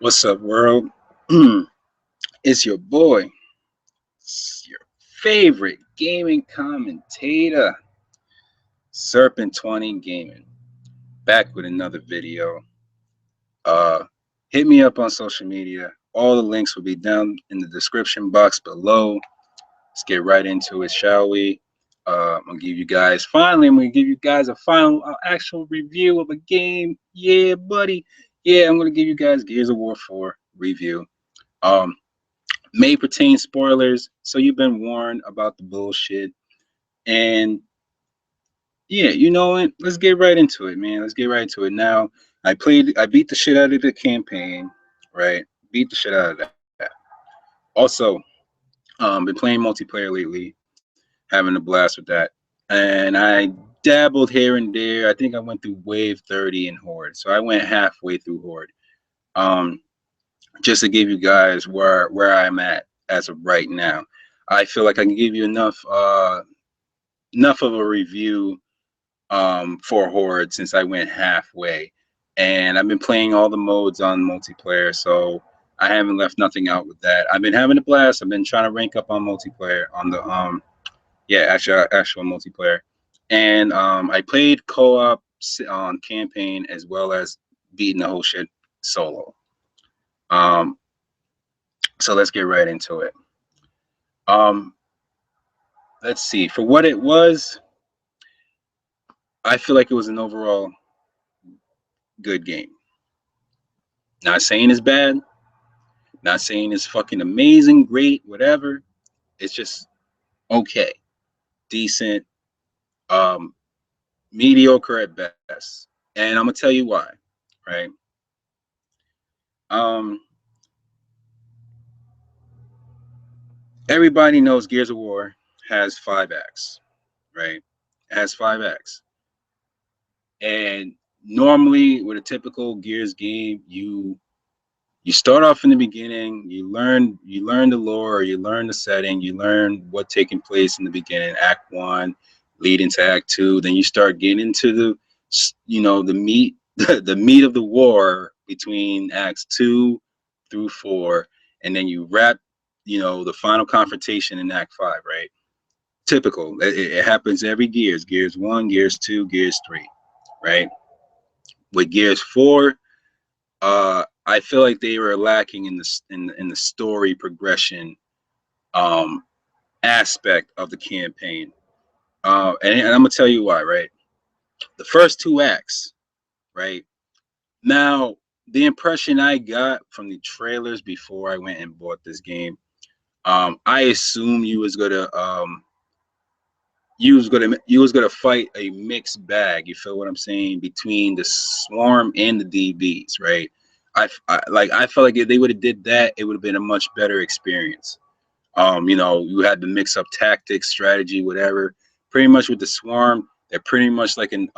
What's up, world? It's your boy, it's your favorite gaming commentator, Serpent20 Gaming, back with another video. Uh, Hit me up on social media. All the links will be down in the description box below. Let's get right into it, shall we? I'm gonna give you guys a final actual review of a game. Yeah, buddy. Yeah, I'm gonna give you guys Gears of War 4 review. Um, may pertain spoilers, so you've been warned about the bullshit. And yeah, you know what? Let's get right into it, man. Let's get right into it. Now, I beat the shit out of the campaign, right? Beat the shit out of that. Also, been playing multiplayer lately, having a blast with that. And I dabbled here and there. I think I went through wave 30 in Horde. So I went halfway through Horde. Um, just to give you guys where I'm at as of right now. I feel like I can give you enough of a review for Horde since I went halfway, and I've been playing all the modes on multiplayer, so I haven't left nothing out with that. I've been having a blast. I've been trying to rank up on multiplayer on the actual multiplayer, and I played co-op on campaign as well as beating the whole shit solo. Um, so let's get right into it. Um, let's see. For what it was, I feel like it was an overall good game. Not saying it's bad, not saying it's fucking amazing, great, whatever. It's just okay, decent, um, mediocre at best. And I'm gonna tell you why, right? Um, Everybody knows Gears of War has 5 acts, right? It has 5 acts. And normally with a typical Gears game, you start off in the beginning, you learn the lore, you learn the setting, you learn what taking place in the beginning, act 1 lead into act 2, then you start getting into the meat the meat of the war between acts 2 through 4, and then you wrap the final confrontation in act 5, right? Typical. It happens every Gears 1, Gears 2, Gears 3, right? With Gears 4, I feel like they were lacking in the story progression um, aspect of the campaign, and I'm gonna tell you why. Right, the first 2 acts. Right now, the impression I got from the trailers before I went and bought this game, I assume you was gonna fight a mixed bag. You feel what I'm saying? Between the swarm and the DBs, right? I felt like if they would have did that, it would have been a much better experience. You had to mix up tactics, strategy, whatever. Pretty much with the swarm, they're pretty much like a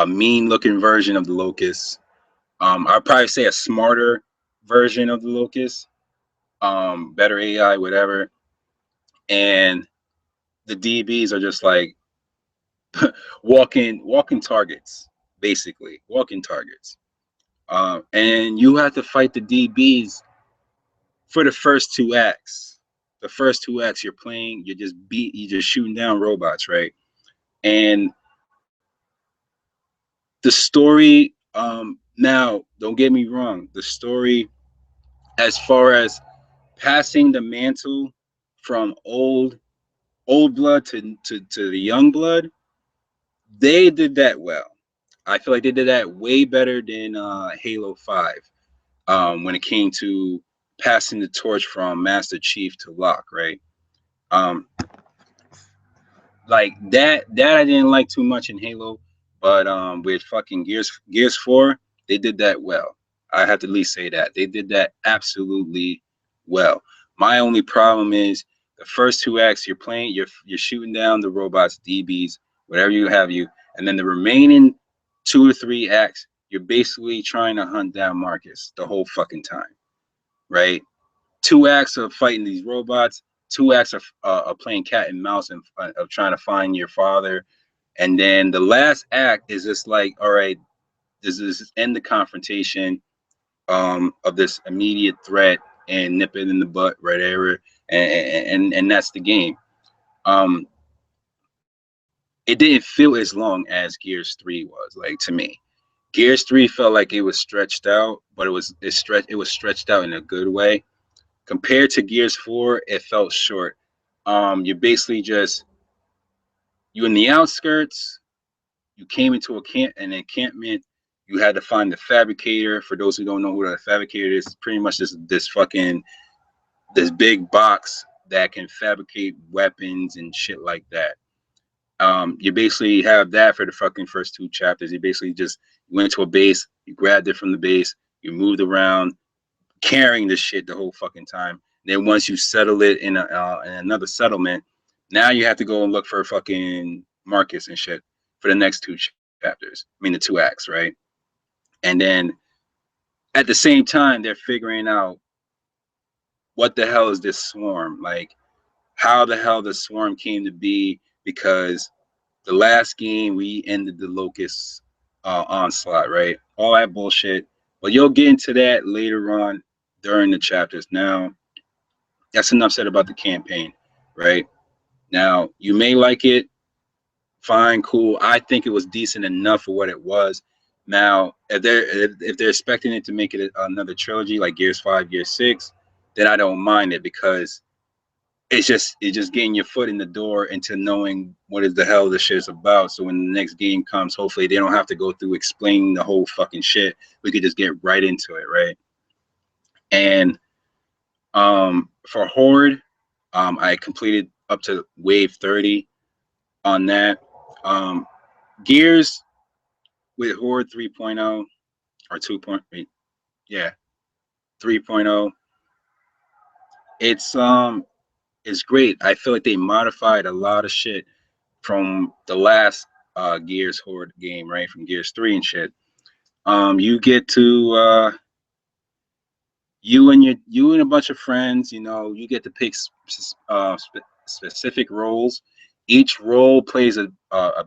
mean looking version of the locust. I'd probably say a smarter version of the locust. Better AI, whatever. And the DBs are just like walking targets, basically walking targets. And you have to fight the DBs for the first 2 acts. The first 2 acts you're just shooting down robots, right? And the story, now don't get me wrong, the story as far as passing the mantle from old blood to the young blood, they did that well. I feel like they did that way better than Halo 5, when it came to passing the torch from Master Chief to Locke, right? Um, like that I didn't like too much in Halo, but with fucking Gears 4, they did that well. I have to at least say that. They did that absolutely well. My only problem is the first 2 acts you're shooting down the robots, DBs, whatever and then the remaining 2 or 3 acts, you're basically trying to hunt down Marcus the whole fucking time, right? 2 acts of fighting these robots, 2 acts of playing cat and mouse and of trying to find your father, and then the last act is just like, all right, this end the confrontation of this immediate threat and nip it in the butt right there, and that's the game. It didn't feel as long as Gears 3 was, like, to me. Gears 3 felt like it was stretched out, but it was stretched out in a good way. Compared to Gears 4, it felt short. You're basically just you in the outskirts. You came into an encampment. You had to find the fabricator. For those who don't know who the fabricator is, pretty much this big box that can fabricate weapons and shit like that. You basically have that for the fucking first 2 chapters. You basically just went to a base, you grabbed it from the base, you moved around, carrying this shit the whole fucking time. Then once you settle it in another settlement, now you have to go and look for fucking Marcus and shit for the next 2 chapters. I mean, the 2 acts, right? And then at the same time, they're figuring out what the hell is this swarm? Like, how the hell the swarm came to be, because the last game we ended the locust onslaught, right? All that bullshit. But you'll get into that later on during the chapters. Now, that's enough said about the campaign, right? Now, you may like it, fine, cool. I think it was decent enough for what it was. Now, if they're expecting it to make it another trilogy like Gears 5, Gears 6, then I don't mind it, because it's just getting your foot in the door into knowing what is the hell this shit is about. So when the next game comes, hopefully they don't have to go through explaining the whole fucking shit. We could just get right into it, right? And for Horde, I completed up to wave 30 on that. Gears with Horde 3.0 or 2.8, yeah, 3.0. It's great. I feel like they modified a lot of shit from the last Gears Horde game, right? From Gears 3 and shit. You get to you and a bunch of friends, you get to pick specific roles. Each role plays a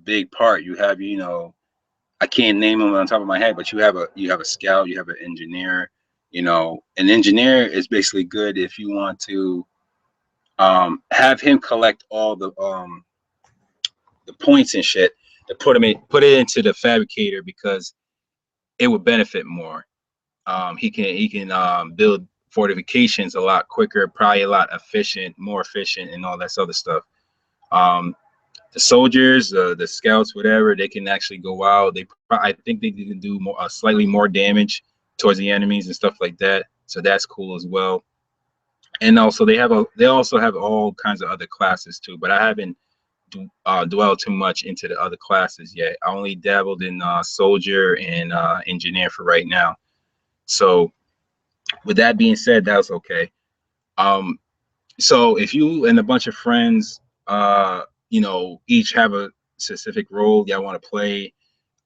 big part. You have, I can't name them on top of my head, but you have a scout, you have an engineer. An engineer is basically good if you want to have him collect all the points and shit to put it into the fabricator, because it would benefit more. He can build fortifications a lot quicker, probably a lot more efficient, and all that other stuff. The soldiers, the scouts, whatever, they can actually go out. I think they can do slightly more damage towards the enemies and stuff like that. So that's cool as well. And also they also have all kinds of other classes too, but I haven't dwelled too much into the other classes yet. I only dabbled in soldier and engineer for right now. So with that being said, that's okay. So if you and a bunch of friends, each have a specific role y'all want to play,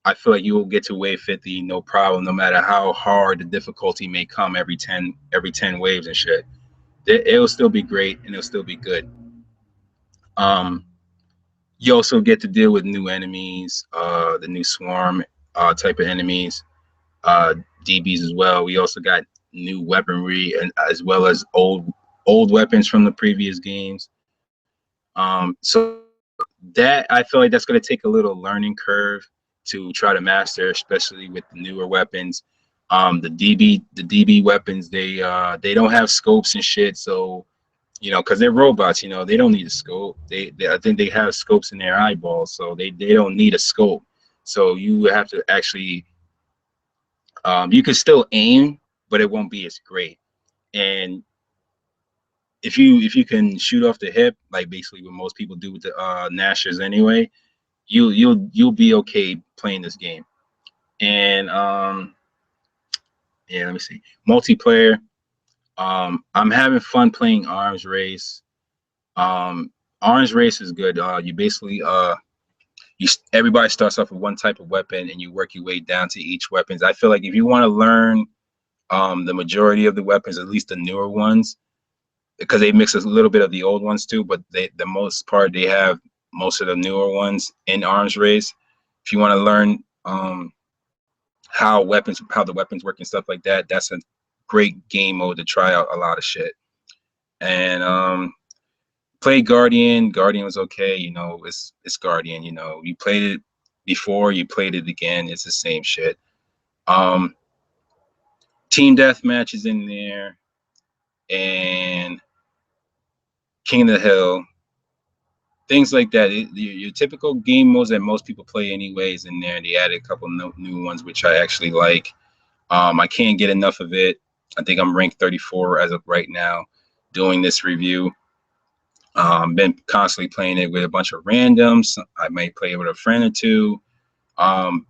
I feel like you will get to wave 50 no problem, no matter how hard the difficulty may come every 10 waves and shit. It'll still be great, and it'll still be good. You also get to deal with new enemies, the new swarm type of enemies, DBs as well. We also got new weaponry, and as well as old weapons from the previous games. So that, I feel like that's going to take a little learning curve to try to master, especially with the newer weapons. The DB weapons, they don't have scopes and shit, so because they're robots, they don't need a scope. I think they have scopes in their eyeballs, so they don't need a scope. So you have to actually you can still aim, but it won't be as great. And if you can shoot off the hip, like basically what most people do with the Nashers anyway, you'll be okay playing this game. And yeah, let me see. Multiplayer. I'm having fun playing Arms Race. Arms Race is good. You basically everybody starts off with one type of weapon, and you work your way down to each weapons. I feel like if you want to learn the majority of the weapons, at least the newer ones, because they mix a little bit of the old ones too, but the most part they have most of the newer ones in Arms Race. If you want to learn how the weapons work and stuff like that. That's a great game mode to try out a lot of shit. And played Guardian. Guardian was okay. You know, it's Guardian. You know, you played it before, you played it again. It's the same shit. Team Deathmatch is in there, and King of the Hill, things like that. Your typical game modes that most people play anyways in there. They added a couple new ones, which I actually like. I can't get enough of it. I think I'm ranked 34 as of right now doing this review. Been constantly playing it with a bunch of randoms. I may play it with a friend or two.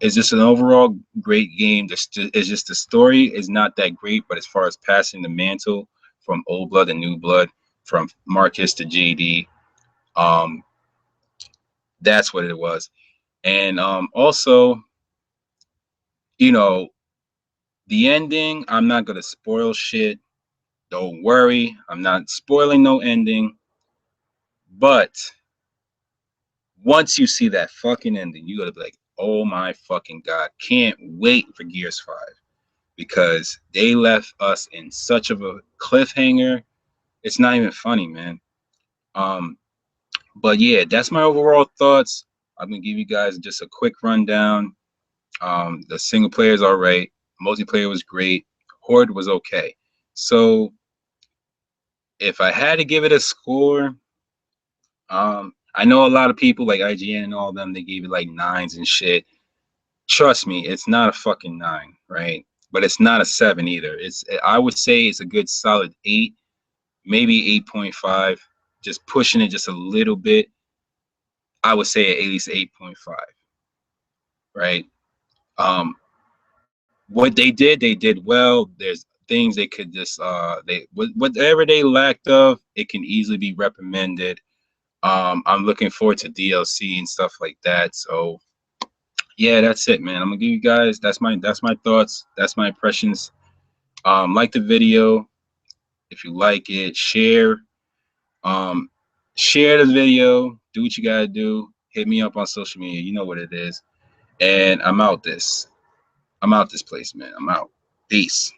It's just an overall great game. It's just the story is not that great, but as far as passing the mantle from old blood to new blood, from Marcus to JD, that's what it was. And also, you know, the ending, I'm not gonna spoil shit. Don't worry, I'm not spoiling no ending. But once you see that fucking ending, you gotta be like, oh my fucking god, can't wait for Gears 5. Because they left us in such of a cliffhanger. It's not even funny, man. But yeah, that's my overall thoughts. I'm gonna give you guys just a quick rundown. The single player is all right. Multiplayer was great. Horde was okay. So if I had to give it a score, I know a lot of people like IGN and all of them, they gave it like 9s and shit. Trust me, it's not a fucking 9, right? But it's not a 7 either. I would say it's a good solid 8, maybe 8.5. Just pushing it just a little bit. I would say at least 8.5, right? What they did well. There's things they could just whatever they lacked of, it can easily be reprimanded. I'm looking forward to DLC and stuff like that. So yeah, that's it, man. I'm gonna give you guys that's my thoughts. That's my impressions. Like the video if you like it. Share the video. Do what you gotta do. Hit me up on social media. You know what it is. And I'm out this place, man. I'm out. Peace.